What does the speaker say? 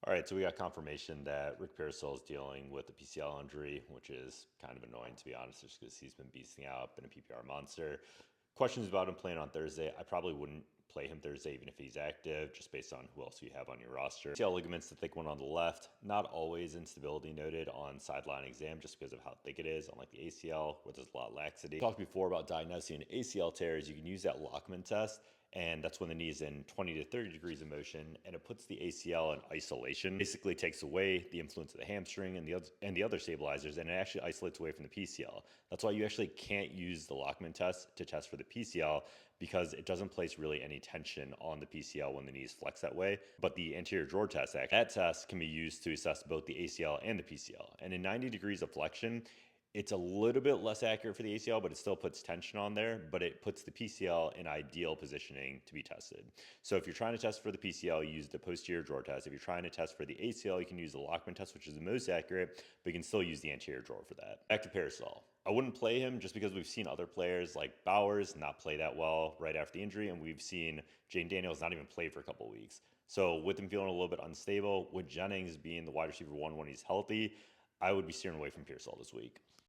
All right, so we got confirmation that Rick Pearsall is dealing with a PCL injury, which is kind of annoying to be honest, just because he's been beasting out, been a PPR monster. Questions about him playing on Thursday. I probably wouldn't play him Thursday even if he's active, just based on who else you have on your roster. ACL ligaments, the thick one on the left, not always instability noted on sideline exam just because of how thick it is, unlike the ACL, where there's a lot of laxity. Talked before about diagnosing ACL tears. You can use that Lockman test, and that's when the knee is in 20 to 30 degrees of motion, and it puts the ACL in isolation. Basically takes away the influence of the hamstring and the other stabilizers, and it actually isolates away from the PCL. That's why you actually can't use the Lockman test to test for the PCL, because it doesn't place really any tension on the PCL when the knee is flexed that way. But the anterior drawer test, actually, that test can be used to assess both the ACL and the PCL. And in 90 degrees of flexion, it's a little bit less accurate for the ACL, but it still puts tension on there, but it puts the PCL in ideal positioning to be tested. So if you're trying to test for the PCL, you use the posterior drawer test. If you're trying to test for the ACL, you can use the Lockman test, which is the most accurate, but you can still use the anterior drawer for that. Back to Pearsall. I wouldn't play him just because we've seen other players like Bowers not play that well right after the injury, and we've seen Jane Daniels not even play for a couple of weeks. So with him feeling a little bit unstable, with Jennings being the wide receiver one when he's healthy, I would be steering away from Pearsall this week.